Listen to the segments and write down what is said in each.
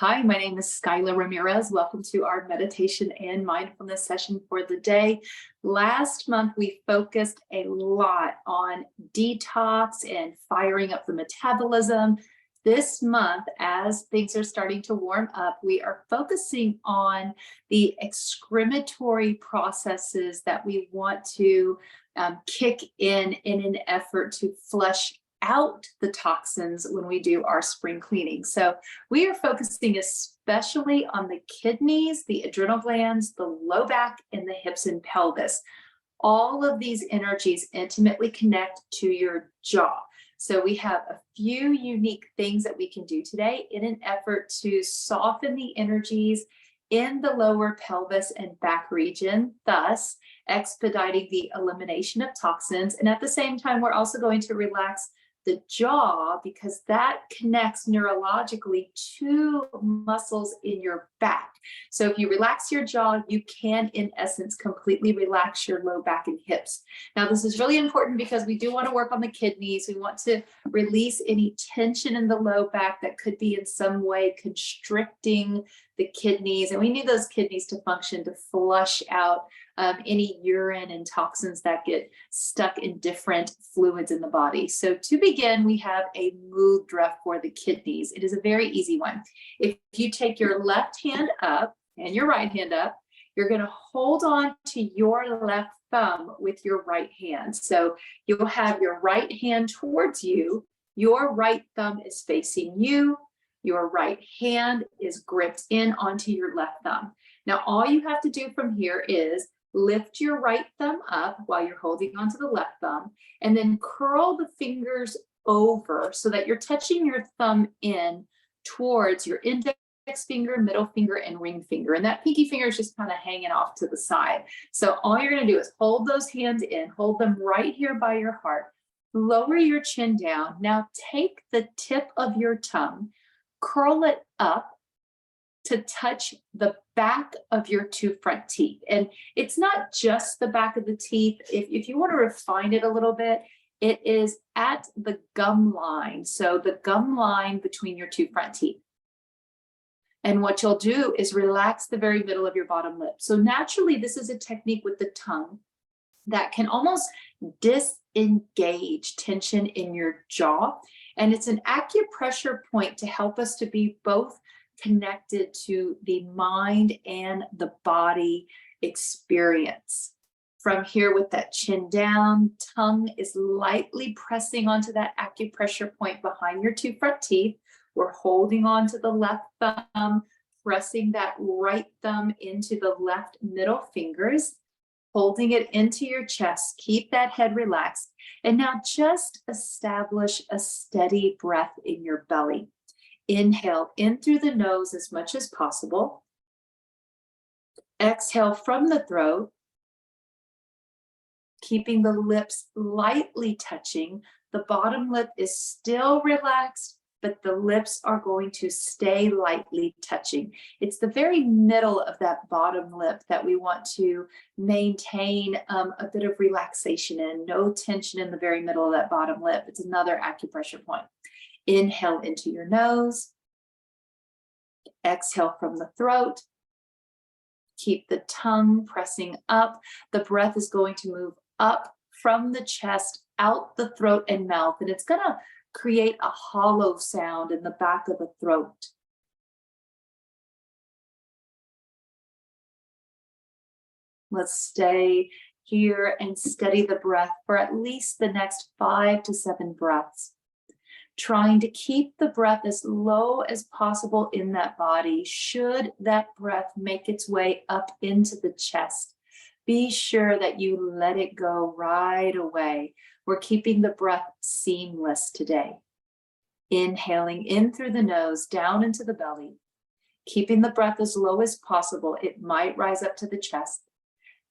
Hi, my name is Skylar Ramirez. Welcome to our meditation and mindfulness session for the day. Last month, we focused a lot on detox and firing up the metabolism. This month, as things are starting to warm up, we are focusing on the excrematory processes that we want to kick in an effort to flush out the toxins when we do our spring cleaning. So we are focusing especially on the kidneys, the adrenal glands, the low back, and the hips and pelvis. All of these energies intimately connect to your jaw. So we have a few unique things that we can do today in an effort to soften the energies in the lower pelvis and back region, thus expediting the elimination of toxins. And at the same time, we're also going to relax the jaw because that connects neurologically to muscles in your back. So if you relax your jaw, you can, in essence, completely relax your low back and hips. Now, this is really important because we do want to work on the kidneys. We want to release any tension in the low back that could be in some way constricting the kidneys. And we need those kidneys to function to flush out any urine and toxins that get stuck in different fluids in the body. So to begin, we have a mudra for the kidneys. It is a very easy one. If you take your left hand up and your right hand up, you're going to hold on to your left thumb with your right hand. So you'll have your right hand towards you. Your right thumb is facing you. Your right hand is gripped in onto your left thumb. Now, all you have to do from here is lift your right thumb up while you're holding onto the left thumb, and then curl the fingers over so that you're touching your thumb in towards your index finger, middle finger, and ring finger. And that pinky finger is just kind of hanging off to the side. So all you're going to do is hold those hands in, hold them right here by your heart, lower your chin down. Now take the tip of your tongue, curl it up to touch the back of your two front teeth. And it's not just the back of the teeth. If you want to refine it a little bit, it is at the gum line. So the gum line between your two front teeth. And what you'll do is relax the very middle of your bottom lip. So naturally, this is a technique with the tongue that can almost disengage tension in your jaw. And it's an acupressure point to help us to be both connected to the mind and the body experience. From here, with that chin down, tongue is lightly pressing onto that acupressure point behind your two front teeth. We're holding on to the left thumb, pressing that right thumb into the left middle fingers, holding it into your chest. Keep that head relaxed. And now just establish a steady breath in your belly. Inhale in through the nose as much as possible. Exhale from the throat, keeping the lips lightly touching. The bottom lip is still relaxed, but the lips are going to stay lightly touching. It's the very middle of that bottom lip that we want to maintain a bit of relaxation in. No tension in the very middle of that bottom lip. It's another acupressure point. Inhale into your nose. Exhale from the throat. Keep the tongue pressing up. The breath is going to move up from the chest, out the throat and mouth, and it's going to create a hollow sound in the back of the throat. Let's stay here and steady the breath for at least the next 5 to 7 breaths. Trying to keep the breath as low as possible in that body. Should that breath make its way up into the chest, be sure that you let it go right away. We're keeping the breath seamless today. Inhaling in through the nose, down into the belly. Keeping the breath as low as possible. It might rise up to the chest.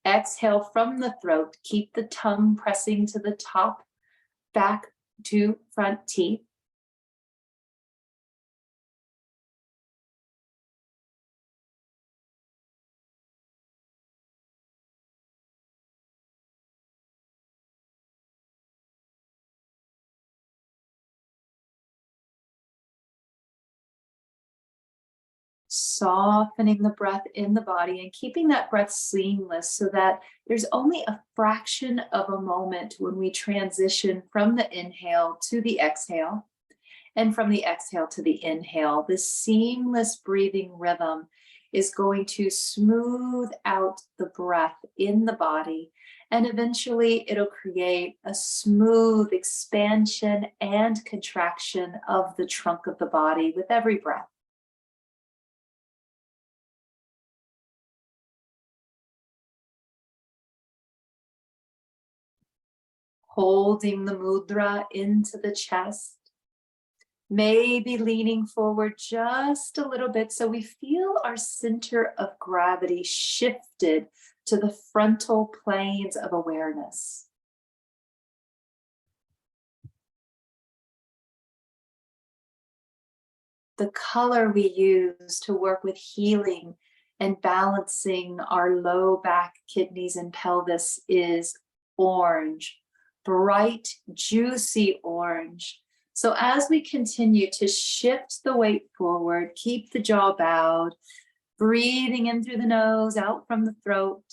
Exhale from the throat. Keep the tongue pressing to the top, back to front teeth. softening the breath in the body and keeping that breath seamless so that there's only a fraction of a moment when we transition from the inhale to the exhale and from the exhale to the inhale. This seamless breathing rhythm is going to smooth out the breath in the body, and eventually it'll create a smooth expansion and contraction of the trunk of the body with every breath. Holding the mudra into the chest, maybe leaning forward just a little bit so we feel our center of gravity shifted to the frontal planes of awareness. The color we use to work with healing and balancing our low back, kidneys, and pelvis is orange, bright, juicy orange. So as we continue to shift the weight forward, keep the jaw bowed, breathing in through the nose, out from the throat,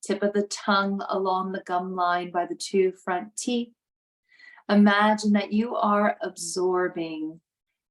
tip of the tongue along the gum line by the two front teeth. Imagine that you are absorbing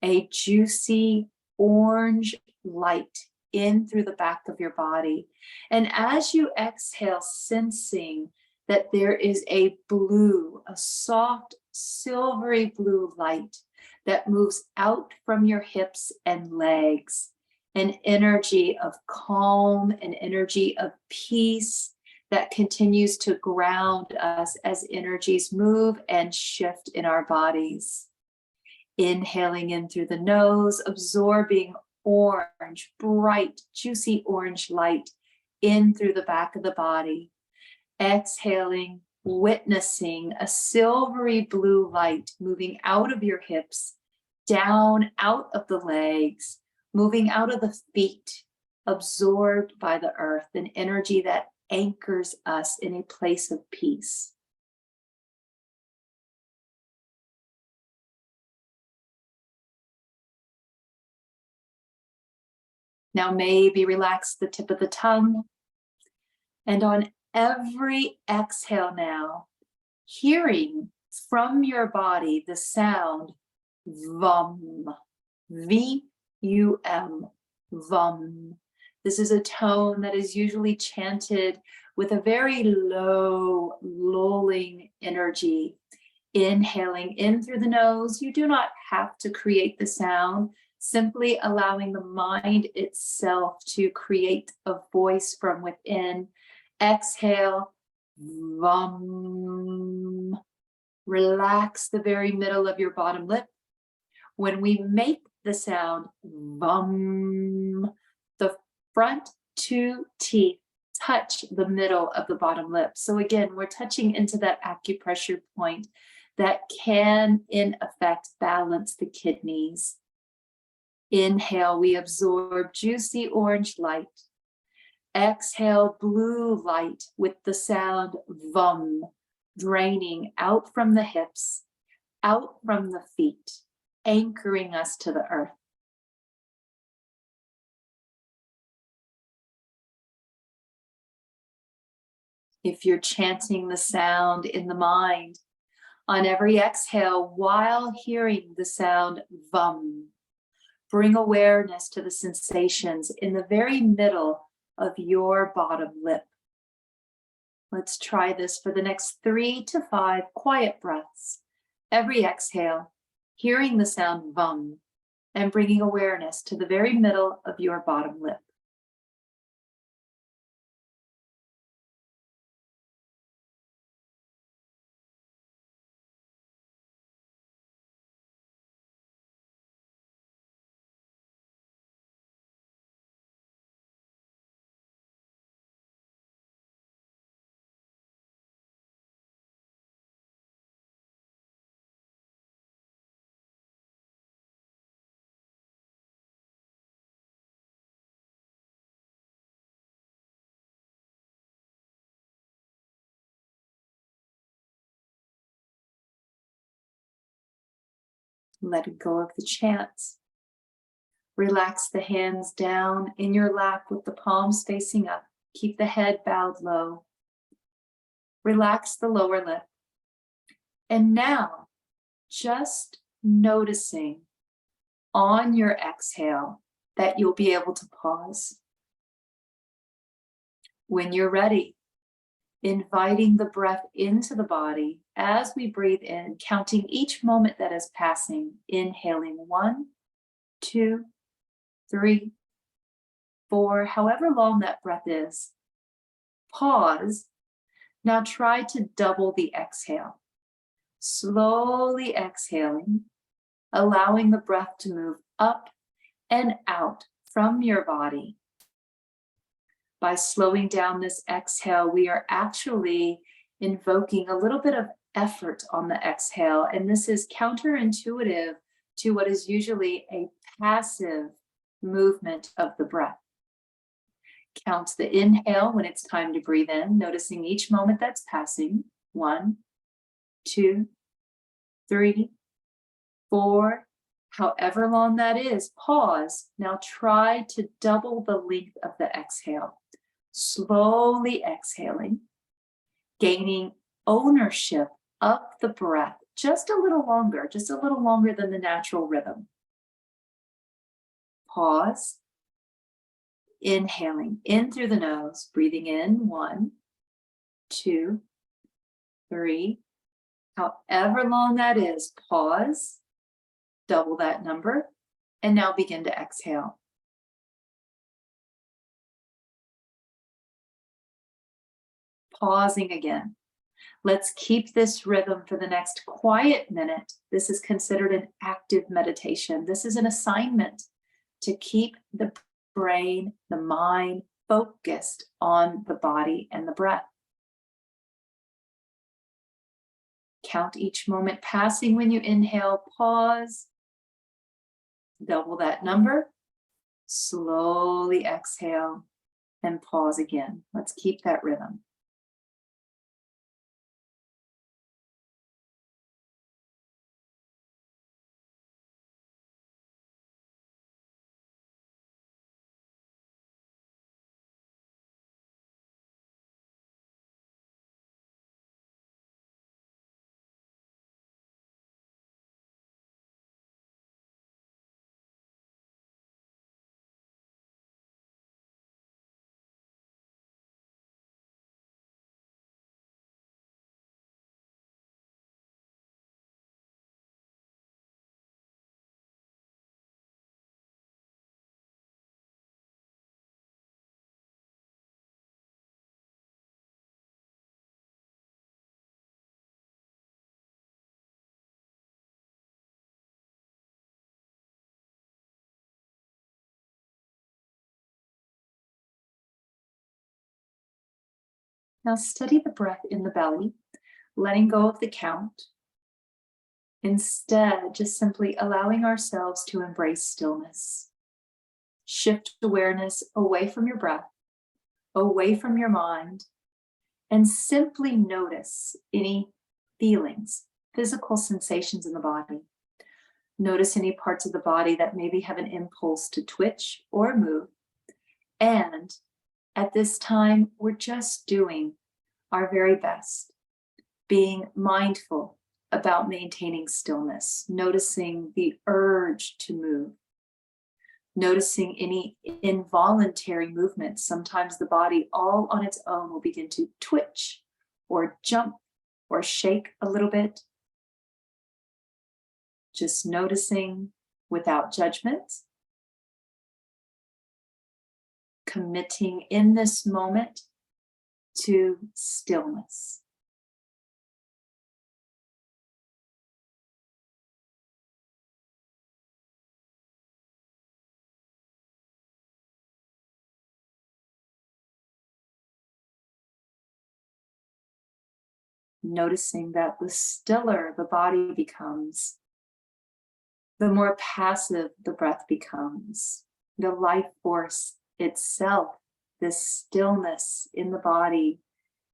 a juicy orange light in through the back of your body. And as you exhale, sensing that there is a blue, a soft, silvery blue light that moves out from your hips and legs, an energy of calm, an energy of peace that continues to ground us as energies move and shift in our bodies. Inhaling in through the nose, absorbing orange, bright, juicy orange light in through the back of the body. Exhaling, witnessing a silvery blue light moving out of your hips, down out of the legs, moving out of the feet, absorbed by the earth, an energy that anchors us in a place of peace. Now maybe relax the tip of the tongue, and on every exhale now, hearing from your body the sound VUM, V-U-M, VUM. This is a tone that is usually chanted with a very low, lulling energy. Inhaling in through the nose, you do not have to create the sound, simply allowing the mind itself to create a voice from within. Exhale, VUM. Relax the very middle of your bottom lip. When we make the sound VUM, the front two teeth touch the middle of the bottom lip. So again, we're touching into that acupressure point that can, in effect, balance the kidneys. Inhale, we absorb juicy orange light. Exhale, blue light with the sound VUM, draining out from the hips, out from the feet, anchoring us to the earth. If you're chanting the sound in the mind, on every exhale, while hearing the sound VUM, bring awareness to the sensations in the very middle of your bottom lip. Let's try this for the next 3 to 5 quiet breaths. Every exhale, hearing the sound VUM, and bringing awareness to the very middle of your bottom lip. Letting go of the chants. Relax the hands down in your lap with the palms facing up. Keep the head bowed low. Relax the lower lip. And now, just noticing on your exhale that you'll be able to pause. When you're ready, inviting the breath into the body as we breathe in, counting each moment that is passing, inhaling 1, 2, 3, 4, however long that breath is. Pause. Now try to double the exhale. Slowly exhaling, allowing the breath to move up and out from your body. By slowing down this exhale, we are actually invoking a little bit of effort on the exhale, and this is counterintuitive to what is usually a passive movement of the breath. Count the inhale when it's time to breathe in, noticing each moment that's passing. 1, 2, 3, 4, however long that is. Pause. Now try to double the length of the exhale. Slowly exhaling, gaining ownership of the breath just a little longer than the natural rhythm. Pause. Inhaling in through the nose, breathing in 1, 2, 3, however long that is. Pause, double that number, and now begin to exhale. Pausing again. Let's keep this rhythm for the next quiet minute. This is considered an active meditation. This is an assignment to keep the brain, the mind focused on the body and the breath. Count each moment passing when you inhale, pause, double that number, slowly exhale, and pause again. Let's keep that rhythm. Now steady the breath in the belly, letting go of the count. Instead, just simply allowing ourselves to embrace stillness. Shift awareness away from your breath, away from your mind, and simply notice any feelings, physical sensations in the body. Notice any parts of the body that maybe have an impulse to twitch or move. And at this time, we're just doing our very best, being mindful about maintaining stillness, noticing the urge to move, noticing any involuntary movements. Sometimes the body all on its own will begin to twitch or jump or shake a little bit. Just noticing without judgment, committing in this moment to stillness. Noticing that the stiller the body becomes, the more passive the breath becomes. The life force itself, this stillness in the body,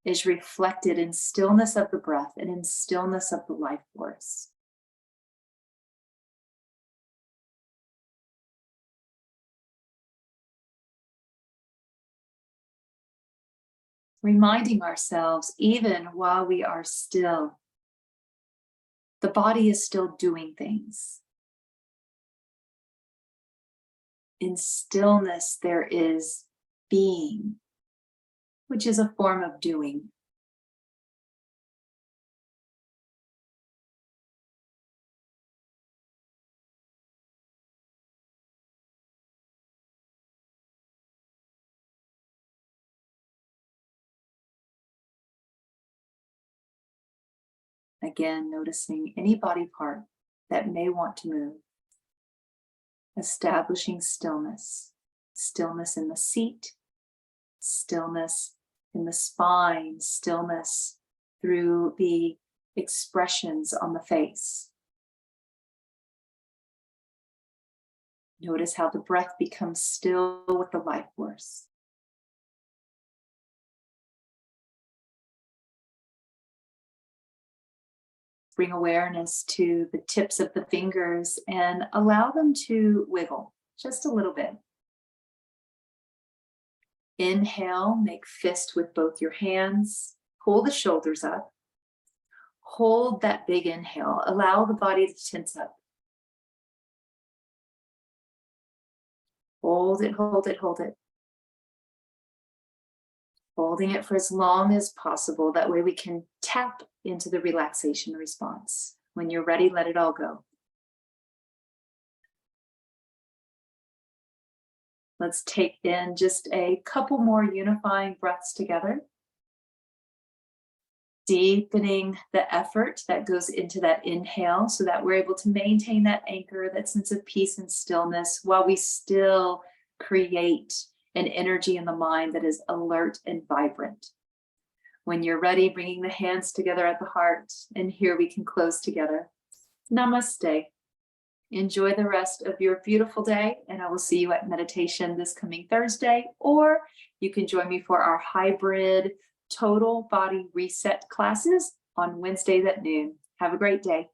is reflected in stillness of the breath and in stillness of the life force. reminding ourselves, even while we are still, the body is still doing things. In stillness, there is being, which is a form of doing. Again, noticing any body part that may want to move. Establishing stillness. Stillness in the seat, stillness in the spine, stillness through the expressions on the face. Notice how the breath becomes still with the life force. Bring awareness to the tips of the fingers and allow them to wiggle just a little bit. Inhale, make fist with both your hands. Pull the shoulders up. Hold that big inhale. Allow the body to tense up. Hold it, hold it, hold it. Holding it for as long as possible. That way we can tap into the relaxation response. When you're ready, let it all go. Let's take in just a couple more unifying breaths together. Deepening the effort that goes into that inhale so that we're able to maintain that anchor, that sense of peace and stillness while we still create an energy in the mind that is alert and vibrant. When you're ready, bringing the hands together at the heart, and here we can close together. Namaste. Enjoy the rest of your beautiful day, and I will see you at meditation this coming Thursday, or you can join me for our hybrid total body reset classes on Wednesdays at noon. Have a great day.